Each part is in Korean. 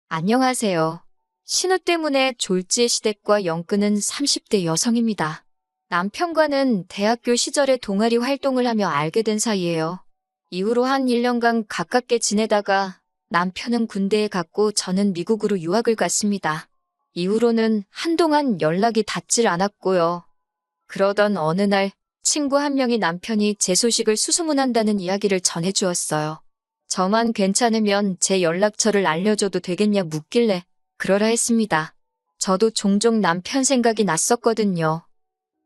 안녕하세요. 신우 때문에 졸지의 시댁과 연끈은 30대 여성입니다. 남편과는 대학교 시절에 동아리 활동을 하며 알게 된 사이예요. 이후로 한 1년간 가깝게 지내다가 남편은 군대에 갔고 저는 미국으로 유학을 갔습니다. 이후로는 한동안 연락이 닿질 않았고요. 그러던 어느 날 친구 한 명이 남편이 제 소식을 수소문한다는 이야기를 전해주었어요. 저만 괜찮으면 제 연락처를 알려줘도 되겠냐 묻길래 그러라 했습니다. 저도 종종 남편 생각이 났었거든요.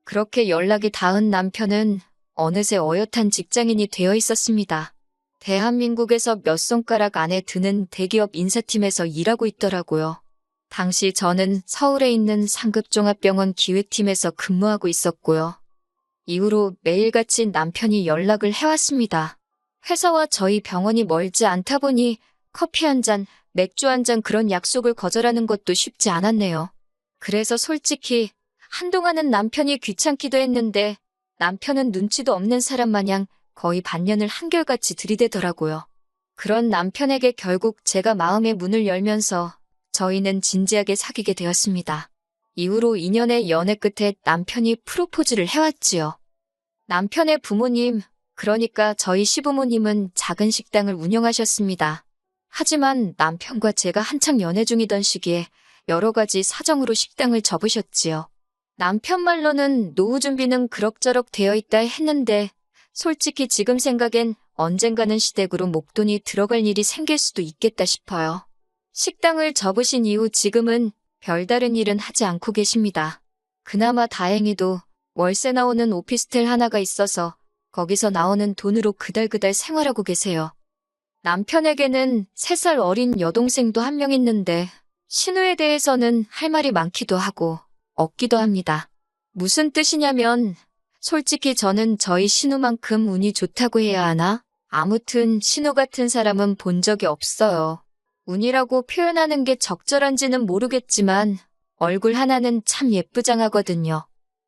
그렇게 연락이 닿은 남편은 어느새 어엿한 직장인이 되어 있었습니다. 대한민국에서 몇 손가락 안에 드는 대기업 인사팀에서 일하고 있더라고요. 당시 저는 서울에 있는 상급종합병원 기획팀에서 근무하고 있었고요. 이후로 매일같이 남편이 연락을 해왔습니다. 회사와 저희 병원이 멀지 않다 보니 커피 한 잔, 맥주 한 잔 그런 약속을 거절하는 것도 쉽지 않았네요. 그래서 솔직히 한동안은 남편이 귀찮기도 했는데 남편은 눈치도 없는 사람 마냥 거의 반년을 한결같이 들이대더라고요. 그런 남편에게 결국 제가 마음의 문을 열면서 저희는 진지하게 사귀게 되었습니다. 이후로 2년의 연애 끝에 남편이 프로포즈를 해왔지요. 남편의 부모님, 그러니까 저희 시부모님은 작은 식당을 운영하셨습니다. 하지만 남편과 제가 한창 연애 중이던 시기에 여러 가지 사정으로 식당을 접으셨지요. 남편 말로는 노후 준비는 그럭저럭 되어 있다 했는데 솔직히 지금 생각엔 언젠가는 시댁으로 목돈이 들어갈 일이 생길 수도 있겠다 싶어요. 식당을 접으신 이후 지금은 별다른 일은 하지 않고 계십니다. 그나마 다행히도 월세 나오는 오피스텔 하나가 있어서 거기서 나오는 돈으로 그달그달 생활하고 계세요. 남편에게는 3살 어린 여동생도 한 명 있는데 신우에 대해서는 할 말이 많기도 하고 없기도 합니다. 무슨 뜻이냐면 솔직히 저는 저희 신우만큼 운이 좋다고 해야 하나? 아무튼 신우 같은 사람은 본 적이 없어요. 운이라고 표현하는 게 적절한지는 모르겠지만 얼굴 하나는 참 예쁘장하거든요.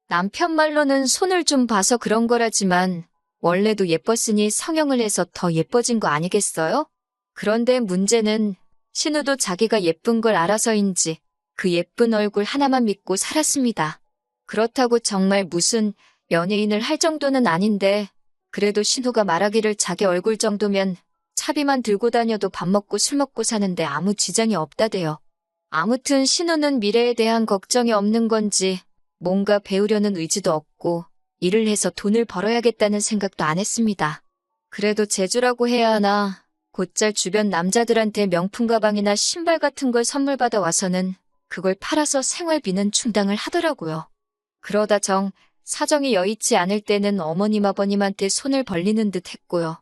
남편 말로는 손을 좀 봐서 그런 거라지만 원래도 예뻤으니 성형을 해서 더 예뻐진 거 아니겠어요? 그런데 문제는 신우도 자기가 예쁜 걸 알아서인지 그 예쁜 얼굴 하나만 믿고 살았습니다. 그렇다고 정말 무슨 연예인을 할 정도는 아닌데 그래도 신우가 말하기를 자기 얼굴 정도면 차비만 들고 다녀도 밥 먹고 술 먹고 사는데 아무 지장이 없다대요. 아무튼 신우는 미래에 대한 걱정이 없는 건지 뭔가 배우려는 의지도 없고 일을 해서 돈을 벌어야겠다는 생각도 안 했습니다. 그래도 재주라고 해야 하나 곧잘 주변 남자들한테 명품 가방이나 신발 같은 걸 선물 받아 와서는 그걸 팔아서 생활비는 충당을 하더라고요. 그러다 사정이 여의치 않을 때는 어머님 아버님한테 손을 벌리는 듯 했고요.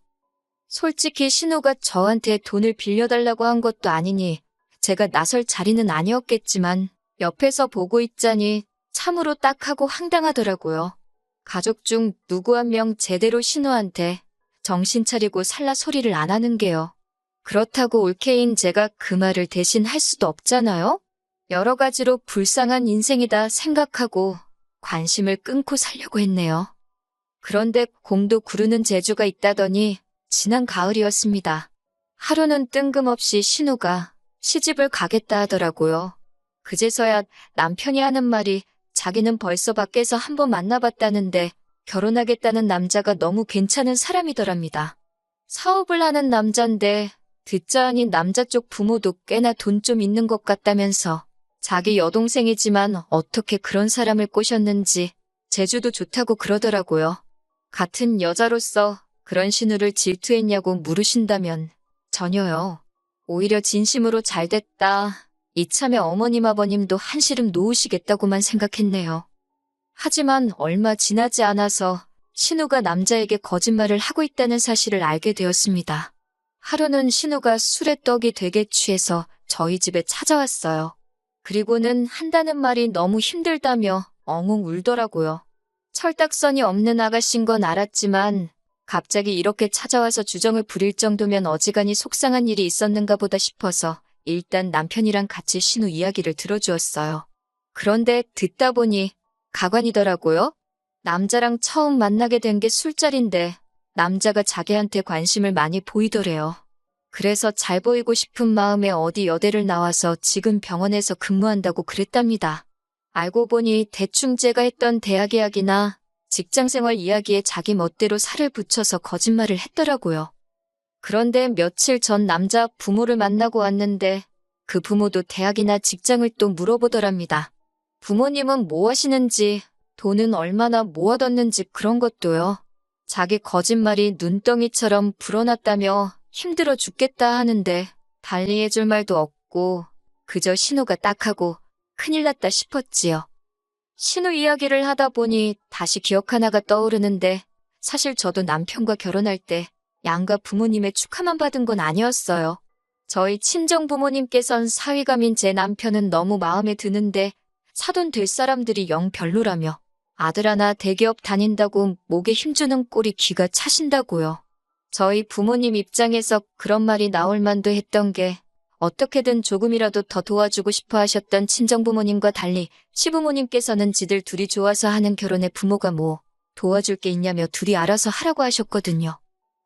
솔직히 신우가 저한테 돈을 빌려달라고 한 것도 아니니 제가 나설 자리는 아니었겠지만 옆에서 보고 있자니 참으로 딱하고 황당하더라고요. 가족 중 누구 한 명 제대로 신우한테 정신 차리고 살라 소리를 안 하는 게요. 그렇다고 올케인 제가 그 말을 대신 할 수도 없잖아요? 여러 가지로 불쌍한 인생이다 생각하고 관심을 끊고 살려고 했네요. 그런데 공도 구르는 재주가 있다더니 지난 가을이었습니다. 하루는 뜬금없이 신우가 시집을 가겠다 하더라고요. 그제서야 남편이 하는 말이 자기는 벌써 밖에서 한번 만나봤다는데 결혼하겠다는 남자가 너무 괜찮은 사람이더랍니다. 사업을 하는 남잔데 듣자 하니 남자 쪽 부모도 꽤나 돈 좀 있는 것 같다면서 자기 여동생이지만 어떻게 그런 사람을 꼬셨는지 재주도 좋다고 그러더라고요. 같은 여자로서 그런 신우를 질투했냐고 물으신다면 전혀요. 오히려 진심으로 잘됐다. 이참에 어머님 아버님도 한시름 놓으시겠다고만 생각했네요. 하지만 얼마 지나지 않아서 신우가 남자에게 거짓말을 하고 있다는 사실을 알게 되었습니다. 하루는 신우가 술에 떡이 되게 취해서 저희 집에 찾아왔어요. 그리고는 한다는 말이 너무 힘들다며 엉엉 울더라고요. 철딱선이 없는 아가씨인 건 알았지만 갑자기 이렇게 찾아와서 주정을 부릴 정도면 어지간히 속상한 일이 있었는가 보다 싶어서 일단 남편이랑 같이 신우 이야기를 들어주었어요. 그런데 듣다 보니 가관이더라고요. 남자랑 처음 만나게 된 게 술자리인데 남자가 자기한테 관심을 많이 보이더래요. 그래서 잘 보이고 싶은 마음에 어디 여대를 나와서 지금 병원에서 근무한다고 그랬답니다. 알고 보니 대충 제가 했던 대학 이야기나 직장생활 이야기에 자기 멋대로 살을 붙여서 거짓말을 했더라고요. 그런데 며칠 전 남자 부모를 만나고 왔는데 그 부모도 대학이나 직장을 또 물어보더랍니다. 부모님은 뭐 하시는지, 돈은 얼마나 모아뒀는지 그런 것도요. 자기 거짓말이 눈덩이처럼 불어났다며 힘들어 죽겠다 하는데 달리 해줄 말도 없고 그저 신우가 딱하고 큰일 났다 싶었지요. 신우 이야기를 하다 보니 다시 기억 하나가 떠오르는데 사실 저도 남편과 결혼할 때 양가 부모님의 축하만 받은 건 아니었어요. 저희 친정 부모님께선 사위감인 제 남편은 너무 마음에 드는데 사돈 될 사람들이 영 별로라며 아들 하나 대기업 다닌다고 목에 힘주는 꼴이 기가 차신다고요. 저희 부모님 입장에서 그런 말이 나올 만도 했던 게 어떻게든 조금이라도 더 도와주고 싶어 하셨던 친정부모님과 달리 시부모님께서는 지들 둘이 좋아서 하는 결혼에 부모가 뭐 도와줄 게 있냐며 둘이 알아서 하라고 하셨거든요.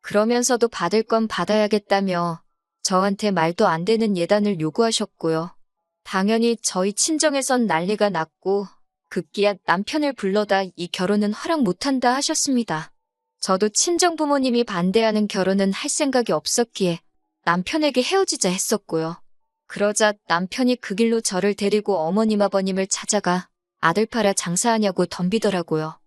그러면서도 받을 건 받아야겠다며 저한테 말도 안 되는 예단을 요구하셨고요. 당연히 저희 친정에선 난리가 났고 급기야 남편을 불러다 이 결혼은 허락 못한다 하셨습니다. 저도 친정부모님이 반대하는 결혼은 할 생각이 없었기에 남편에게 헤어지자 했었고요. 그러자 남편이 그 길로 저를 데리고 어머님 아버님을 찾아가 아들 팔아 장사하냐고 덤비더라고요.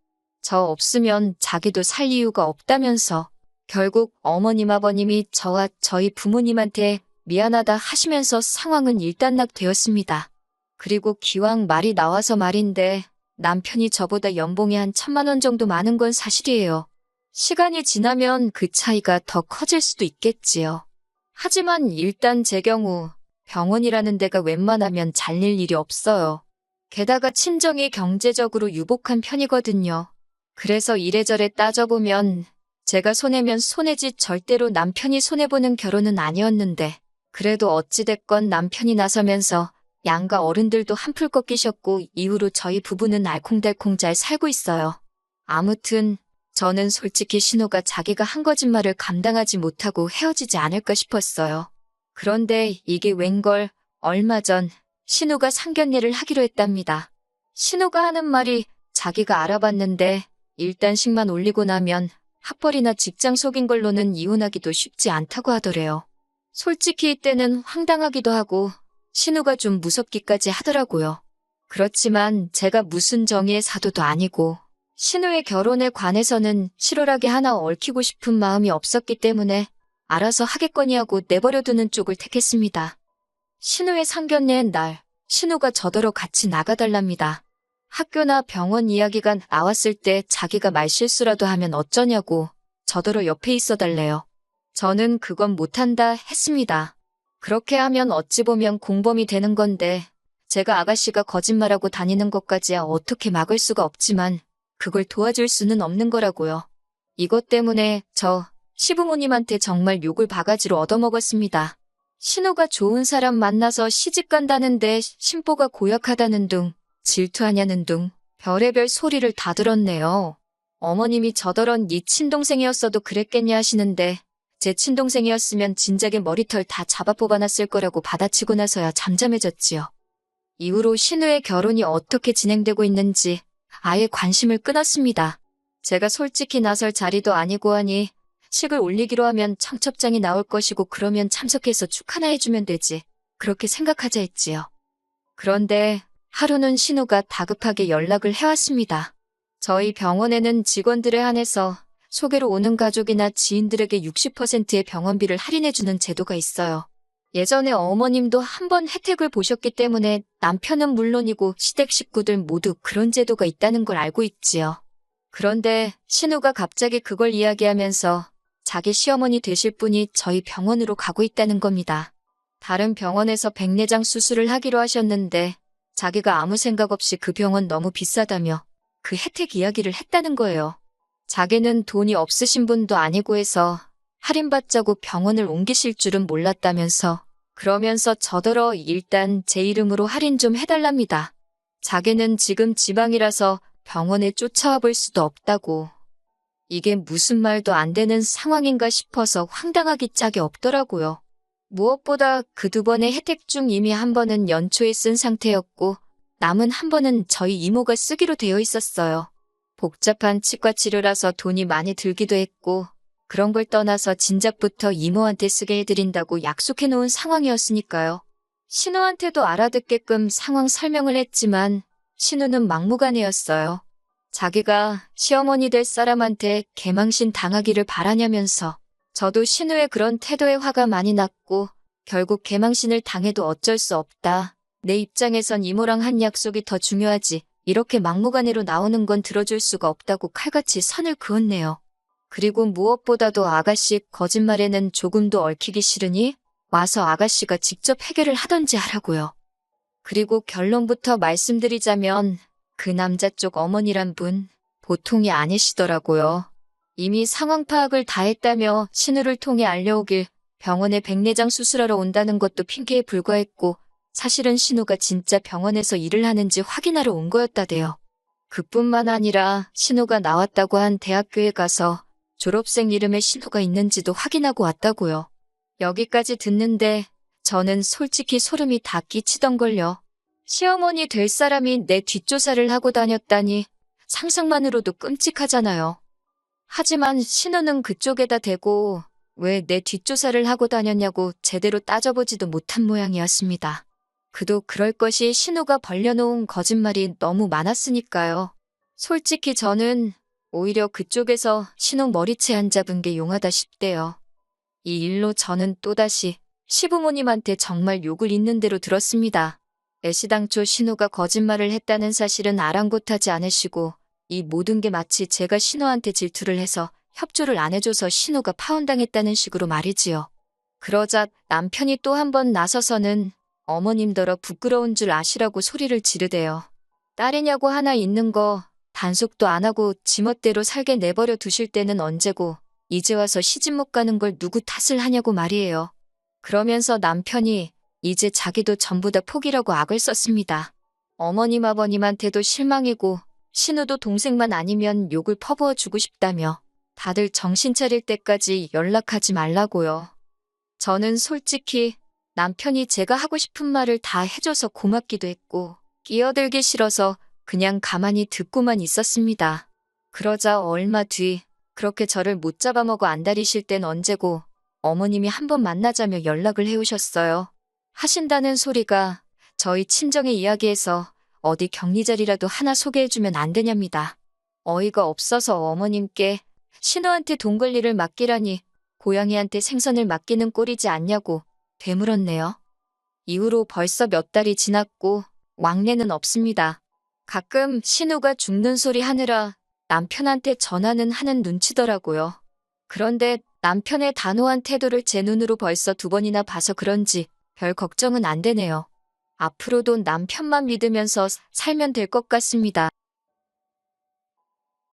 저 없으면 자기도 살 이유가 없다면서 결국 어머님 아버님이 저와 저희 부모님한테 미안하다 하시면서 상황은 일단락되었습니다. 그리고 기왕 말이 나와서 말인데 남편이 저보다 연봉이 한 1,000만 원 정도 많은 건 사실이에요. 시간이 지나면 그 차이가 더 커질 수도 있겠지요. 하지만 일단 제 경우 병원이라는 데가 웬만하면 잘릴 일이 없어요. 게다가 친정이 경제적으로 유복한 편이거든요. 그래서 이래저래 따져보면 제가 손해면 손해지 절대로 남편이 손해보는 결혼은 아니었는데 그래도 어찌됐건 남편이 나서면서 양가 어른들도 한풀 꺾이셨고 이후로 저희 부부는 알콩달콩 잘 살고 있어요. 아무튼 저는 솔직히 신우가 자기가 한 거짓말을 감당하지 못하고 헤어지지 않을까 싶었어요. 그런데 이게 웬걸 얼마 전 신우가 상견례를 하기로 했답니다. 신우가 하는 말이 자기가 알아봤는데 일단 식만 올리고 나면 학벌이나 직장 속인 걸로는 이혼하기도 쉽지 않다고 하더래요. 솔직히 이때는 황당하기도 하고 신우가 좀 무섭기까지 하더라고요. 그렇지만 제가 무슨 정의의 사도도 아니고 신우의 결혼에 관해서는 실오라기 하나 얽히고 싶은 마음이 없었기 때문에 알아서 하겠거니 하고 내버려두는 쪽을 택했습니다. 신우의 상견례 날 신우가 저더러 같이 나가달랍니다. 학교나 병원 이야기가 나왔을 때 자기가 말실수라도 하면 어쩌냐고 저더러 옆에 있어달래요. 저는 그건 못한다 했습니다. 그렇게 하면 어찌 보면 공범이 되는 건데 제가 아가씨가 거짓말하고 다니는 것까지야 어떻게 막을 수가 없지만 그걸 도와줄 수는 없는 거라고요. 이것 때문에 저 시부모님한테 정말 욕을 바가지로 얻어먹었습니다. 신우가 좋은 사람 만나서 시집간다는데 심보가 고약하다는 둥, 질투하냐는 둥, 별의별 소리를 다 들었네요. 어머님이 저더런 네 친동생이었어도 그랬겠냐 하시는데 제 친동생이었으면 진작에 머리털 다 잡아 뽑아놨을 거라고 받아치고 나서야 잠잠해졌지요. 이후로 신우의 결혼이 어떻게 진행되고 있는지 아예 관심을 끊었습니다. 제가 솔직히 나설 자리도 아니고 하니 식을 올리기로 하면 청첩장이 나올 것이고 그러면 참석해서 축하나 해주면 되지. 그렇게 생각하자 했지요. 그런데 하루는 신우가 다급하게 연락을 해왔습니다. 저희 병원에는 직원들에 한해서 소개로 오는 가족이나 지인들에게 60%의 병원비를 할인해주는 제도가 있어요. 예전에 어머님도 한번 혜택을 보셨기 때문에 남편은 물론이고 시댁 식구들 모두 그런 제도가 있다는 걸 알고 있지요. 그런데 신우가 갑자기 그걸 이야기하면서 자기 시어머니 되실 분이 저희 병원으로 가고 있다는 겁니다. 다른 병원에서 백내장 수술을 하기로 하셨는데 자기가 아무 생각 없이 그 병원 너무 비싸다며 그 혜택 이야기를 했다는 거예요. 자기는 돈이 없으신 분도 아니고 해서 할인받자고 병원을 옮기실 줄은 몰랐다면서 그러면서 저더러 일단 제 이름으로 할인 좀 해달랍니다. 자기는 지금 지방이라서 병원에 쫓아와 볼 수도 없다고. 이게 무슨 말도 안 되는 상황인가 싶어서 황당하기 짝이 없더라고요. 무엇보다 그 두 번의 혜택 중 이미 한 번은 연초에 쓴 상태였고 남은 한 번은 저희 이모가 쓰기로 되어 있었어요. 복잡한 치과 치료라서 돈이 많이 들기도 했고 그런 걸 떠나서 진작부터 이모한테 쓰게 해드린다고 약속해 놓은 상황이었으니까요. 신우한테도 알아듣게끔 상황 설명을 했지만 신우는 막무가내였어요. 자기가 시어머니 될 사람한테 개망신 당하기를 바라냐면서 저도 신우의 그런 태도에 화가 많이 났고 결국 개망신을 당해도 어쩔 수 없다. 내 입장에선 이모랑 한 약속이 더 중요하지. 이렇게 막무가내로 나오는 건 들어줄 수가 없다고 칼같이 선을 그었네요. 그리고 무엇보다도 아가씨 거짓말에는 조금도 얽히기 싫으니 와서 아가씨가 직접 해결을 하던지 하라고요. 그리고 결론부터 말씀드리자면 그 남자 쪽 어머니란 분 보통이 아니시더라고요. 이미 상황 파악을 다 했다며 신우를 통해 알려오길 병원에 백내장 수술하러 온다는 것도 핑계에 불과했고 사실은 신우가 진짜 병원에서 일을 하는지 확인하러 온 거였다대요. 그뿐만 아니라 신우가 나왔다고 한 대학교에 가서 졸업생 이름에 신우가 있는지도 확인하고 왔다고요. 여기까지 듣는데 저는 솔직히 소름이 다 끼치던걸요. 시어머니 될 사람이 내 뒷조사를 하고 다녔다니 상상만으로도 끔찍하잖아요. 하지만 신우는 그쪽에다 대고 왜 내 뒷조사를 하고 다녔냐고 제대로 따져보지도 못한 모양이었습니다. 그도 그럴 것이 신우가 벌려놓은 거짓말이 너무 많았으니까요. 솔직히 저는 오히려 그쪽에서 신우 머리채 안 잡은 게 용하다 싶대요. 이 일로 저는 또다시 시부모님한테 정말 욕을 있는 대로 들었습니다. 애시당초 신우가 거짓말을 했다는 사실은 아랑곳하지 않으시고 이 모든 게 마치 제가 신우한테 질투를 해서 협조를 안 해줘서 신우가 파혼당했다는 식으로 말이지요. 그러자 남편이 또 한 번 나서서는 어머님더러 부끄러운 줄 아시라고 소리를 지르대요. 딸이냐고 하나 있는 거 단속도 안 하고 지멋대로 살게 내버려 두실 때는 언제고 이제 와서 시집 못 가는 걸 누구 탓을 하냐고 말이에요. 그러면서 남편이 이제 자기도 전부 다 포기라고 악을 썼습니다. 어머님 아버님한테도 실망이고 신우도 동생만 아니면 욕을 퍼부어 주고 싶다며 다들 정신 차릴 때까지 연락하지 말라고요. 저는 솔직히 남편이 제가 하고 싶은 말을 다 해줘서 고맙기도 했고 끼어들기 싫어서 그냥 가만히 듣고만 있었습니다. 그러자 얼마 뒤 그렇게 저를 못 잡아먹어 안달이실 땐 언제고 어머님이 한번 만나자며 연락을 해오셨어요. 하신다는 소리가 저희 친정의 이야기에서 어디 격리 자리라도 하나 소개해주면 안 되냐입니다. 어이가 없어서 어머님께 신우한테 돈 관리를 맡기라니 고양이한테 생선을 맡기는 꼴이지 않냐고 되물었네요. 이후로 벌써 몇 달이 지났고 왕래는 없습니다. 가끔 신우가 죽는 소리 하느라 남편한테 전화는 하는 눈치더라고요. 그런데 남편의 단호한 태도를 제 눈으로 벌써 2번이나 봐서 그런지 별 걱정은 안 되네요. 앞으로도 남편만 믿으면서 살면 될 것 같습니다.